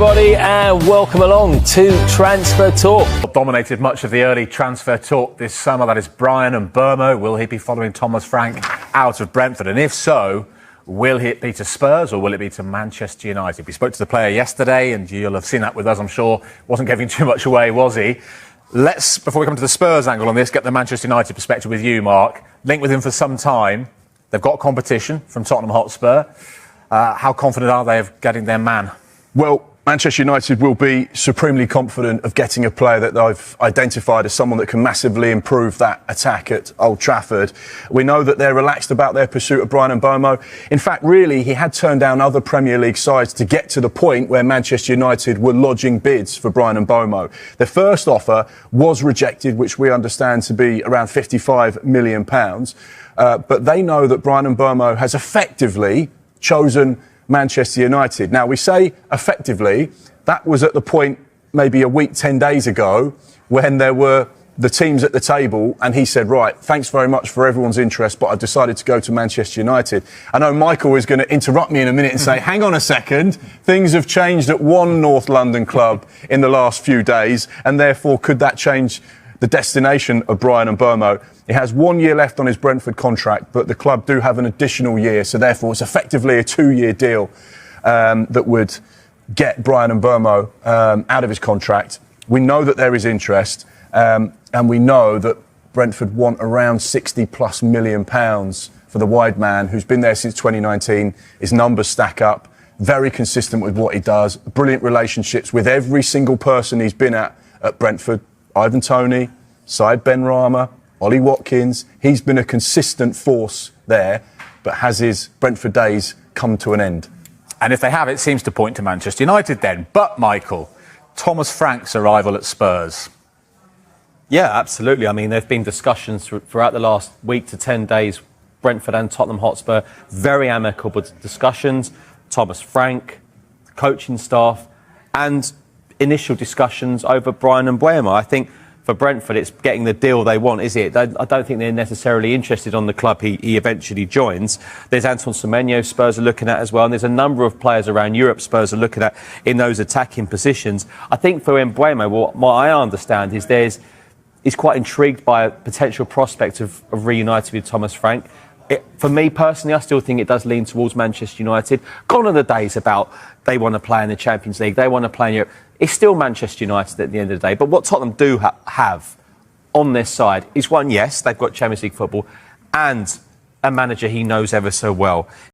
everybody, and welcome along to Transfer Talk. Dominated much of the early transfer talk this summer. That is Bryan Mbeumo. Will he be following Thomas Frank out of Brentford? And if so, will it be to Spurs or will it be to Manchester United? We spoke to the player yesterday, and you'll have seen that with us, I'm sure. Wasn't giving too much away, was he? Let's, before we come to the Spurs angle on this, get the Manchester United perspective with you, Mark. Linked with him for some time. They've got competition from Tottenham Hotspur. How confident are they of getting their man? Well, Manchester United will be supremely confident of getting a player that they've identified as someone that can massively improve that attack at Old Trafford. We know that they're relaxed about their pursuit of Bryan Mbeumo. In fact, really, he had turned down other Premier League sides to get to the point where Manchester United were lodging bids for Bryan Mbeumo. Their first offer was rejected, which we understand to be around £55 million. But they know that Bryan Mbeumo has effectively chosen Manchester United. Now, we say effectively, that was at the point maybe a week, 10 days ago, when there were the teams at the table and he said, right, thanks very much for everyone's interest, but I've decided to go to Manchester United. I know Michael is going to interrupt me in a minute and say, hang on a second, things have changed at one North London club in the last few days, and therefore could that change the destination of Bryan Mbeumo? He has 1 year left on his Brentford contract, but the club do have an additional year, so therefore it's effectively a 2-year deal that would get Bryan Mbeumo out of his contract. We know that there is interest, and we know that Brentford want around £60+ million for the wide man who's been there since 2019. His numbers stack up, very consistent with what he does, brilliant relationships with every single person he's been at Brentford. Ivan Toney, Said Benrahma, Ollie Watkins. He's been a consistent force there, but has his Brentford days come to an end? And if they have, it seems to point to Manchester United then. But, Michael, Thomas Frank's arrival at Spurs. Yeah, absolutely. I mean, there have been discussions throughout the last week to 10 days, Brentford and Tottenham Hotspur, very amicable discussions. Thomas Frank, the coaching staff, and initial discussions over Bryan Mbeumo. I think for Brentford, it's getting the deal they want, is it? I don't think they're necessarily interested on the club he eventually joins. There's Anton Semenyo Spurs are looking at as well, and there's a number of players around Europe Spurs are looking at in those attacking positions. I think for Mbeumo, what I understand is he's quite intrigued by a potential prospect of reuniting with Thomas Frank. For me personally, I still think it does lean towards Manchester United. Gone are the days about they want to play in the Champions League, they want to play in Europe. It's still Manchester United at the end of the day. But what Tottenham do have on their side is one, yes, they've got Champions League football and a manager he knows ever so well.